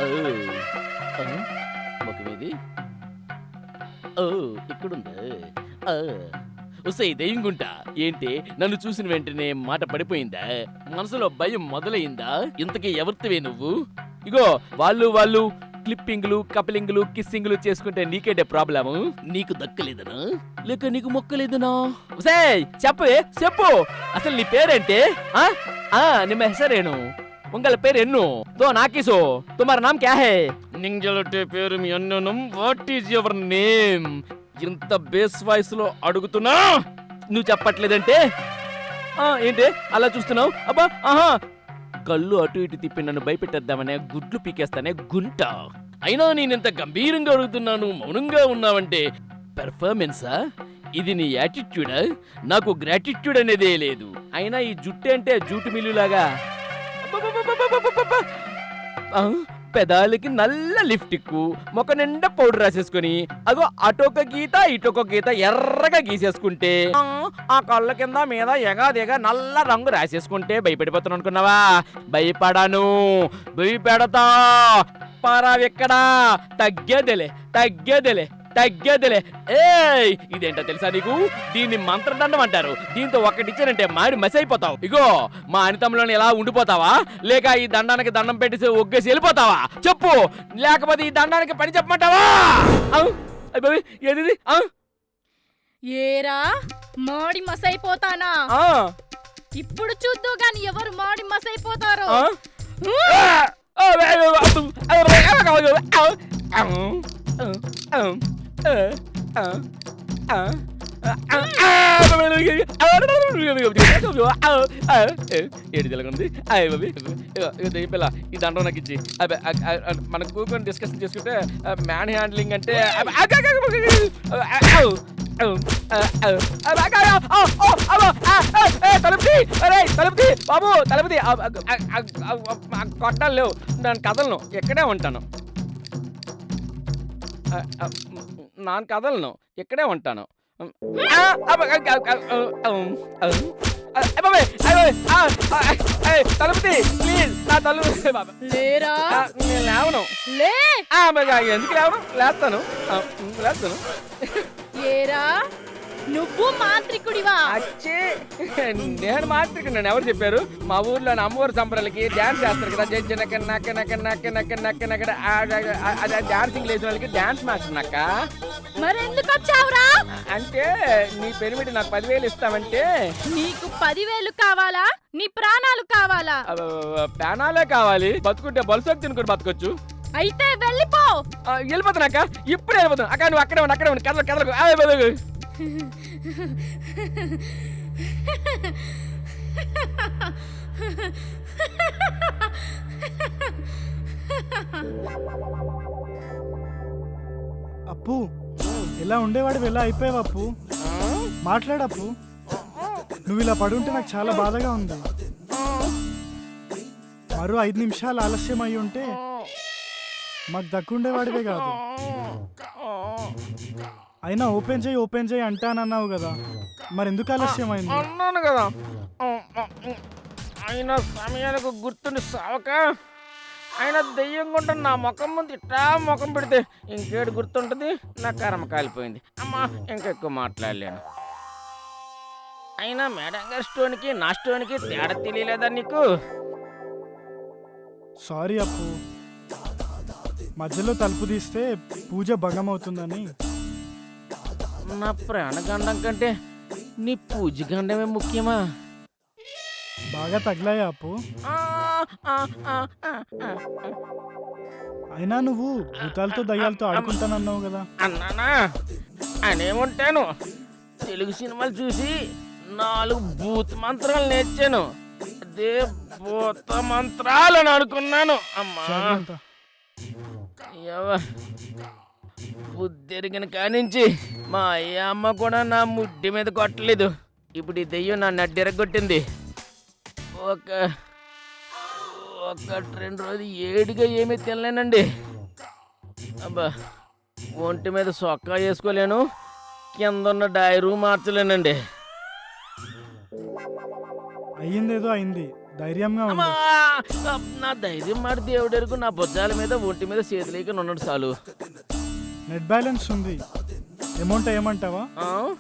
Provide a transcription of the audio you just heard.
ఓ, ఆ, ముఖమేది ఓ ఇక్కడుందా వస్తే దెయ్యంగుంటా ఏంటి నన్ను చూసిన వెంటనే మాట పడిపోయిందా మనసులో భయం మొదలైందా ఇంతకీ ఎవరితివే నువ్వు ఇగో వాళ్ళు క్లిప్పింగ్లు కపిలింగ్లు కిస్సింగ్లు చేసుకుంటే నీకేంటే ప్రాబ్లము నీకు దక్కలేదనా లేక నీకు మొక్కలేదనా చెప్పు అసలు నీ పేరేంటి ನಿಮ್ಮ ಹೆಸರೇನು ఉంగల పేరు ఎన్ను తో నాకీసో తుమార నామ్ క్యా హై నింజలటే పేరు మీ అన్ననం వాట్ ఈజ్ యువర్ నేమ్ ఇంత బేస్ వాయిస్ లో అడుగుతున్నా నువ్వు చెప్పట్లేదంటే ఏంటి అలా చూస్తున్నావు అబ్బా ఆహా కళ్ళు అటు ఇటు తిప్పి నన్ను భయపెట్టేద్దామనే గుడ్లు పీకేస్తానే గుంట అయినా నేనెంత గంభీరంగా అడుగుతున్నాను మౌనంగా ఉన్నావంటే పెర్ఫార్మెన్సా ఇది నీ యాటిట్యూడా నాకు గ్రాటిట్యూడ్ అనేదే లేదు అయినా ఈ జుట్టు అంటే జూటు మిల్లులాగా పెదాలకి నల్ల లిప్టిక్ మొక్క నిండా పౌడర్ రాసేసుకుని అగో అటొక గీత ఇటొక గీత ఎర్రగా గీసేసుకుంటే ఆ కళ్ళ కింద మీద ఎగాదిగా నల్ల రంగు రాసేసుకుంటే భయపడిపోతున్నాను అనుకున్నావా భయపడాను భయపెడతా పారావెక్కడా తగ్గేదేలే ఏయ్ ఇదేంటో తెలుసా నీకు దీన్ని మంత్రదండం అంటారు దీంతో ఒక్కటిచ్చానంటే మాడి మసి అయిపోతావు ఇగో మా అనితంలోని ఎలా ఉండిపోతావా లేక ఈ దండానికి దండం పెట్టేసి ఒగ్గేసి వెళ్ళిపోతావా చెప్పు లేకపోతే ఈ దండానికి పని చెప్పమంటావా ఏది ఏరా మాడి మసైపోతానా ఇప్పుడు చూద్దు గాని ఎవరు మాడి మసైపోతారో ఏడు తెలగుంది పిల్ల ఈ దండం నాకు ఇచ్చి మనం కూర్చొని డిస్కషన్ చేసుకుంటే మ్యాన్ హ్యాండ్లింగ్ అంటే తలుపుతి బాబు తలుపుతి కొట్టాలు లేవు నేను కదలను ఎక్కడే ఉంటాను నాన్న కదలను ఇక్కడే ఉంటాను తలుపుతి ప్లీజ్ నా తలుపు లేరా నేను లేవను లే ఎందుకు లేవను లేస్తాను ఏరా నువ్వు మాంత్రికుడివా అచ్చే నేను మాత్రం ఎవరు చెప్పారు మా ఊర్లో అమ్మవారి సంబరాలకి డాన్స్ చేస్తారు కదా డాన్సింగ్ లేచిన వాళ్ళకి డాన్స్ మాస్టర్ నక్క మరెందుకు వచ్చావురా అంటే నీ పెరిమిటి నాకు 10,000 ఇస్తామంటే నీకు 10,000 కావాలా నీ ప్రాణాలు కావాలా ప్రాణాలే కావాలి బతుకుంటే బలుసోకి తినుకుని బతకొచ్చు అయితే వెళ్ళిపో వెళ్ళిపోతానక్క ఇప్పుడు వెళ్ళిపోతాను అక్క నువ్వు అక్కడే ఉండి కదలకు అప్పు ఇలా ఉండేవాడు ఎలా అయిపోయావు అప్పు మాట్లాడప్పు నువ్వు ఇలా పడుంటే నాకు చాలా బాధగా ఉంది మరో 5 నిమిషాలు ఆలస్యం అయి ఉంటే మాకు దక్కుండేవాడివే కాదు అయినా ఓపెన్ చేయి అంటానన్నావు కదా మరి ఎందుకు ఆలస్యం అయింది అన్నాను కదా అయినా సమయానికి గుర్తుండి సావక అయినా దెయ్యం కొంట నా ముఖం ముందు ఇట్టా ముఖం పెడితే ఇంకేడు గుర్తుంటుంది నా కర్మ కాలిపోయింది అమ్మా ఇంకెక్కువ మాట్లాడలేను అయినా మేడం గారి స్టోన్కి నా స్టోన్కి తేడా తెలియలేదా నీకు సారీ అప్పు మధ్యలో తలుపు తీస్తే పూజ భంగం అవుతుందని నా ప్రాణగండం కంటే నీ పూజ గండమే ముఖ్యమా బాగా తగిలాయా అప్పు అయినా నువ్వు భూతాలతో దయ్యాలతో ఆడుకుంటానన్నావు కదా అన్నానా అనేముంటాను తెలుగు సినిమాలు చూసి 4 భూత మంత్రాలు నేర్చాను అదే భూత మంత్రాలు అని అనుకున్నాను అమ్మా బుద్ధిరిగిన కానించి మా అమ్మ కూడా నా ముడ్డి మీద కొట్టలేదు ఇప్పుడు ఈ దెయ్యం నా నడ్డెరగొట్టింది ఒక 2 రోజులు ఏడిగా ఏమీ తినలేనండి అబ్బా ఒంటి మీద సొక్కా వేసుకోలేను కింద ఉన్న డైరు మార్చలేనండి అయ్యిందేదో అయింది ధైర్యంగా అమ్మా! ఉండు. నా ధైర్యం మాట దేవుడెరుగు, నా భుజాల మీద ఒంటి మీద చేతులేక ఉన్నాడు చాలు. నెట్ బ్యాలెన్స్ ఉంది. అమౌంట్ ఏమంటావా? ఆ?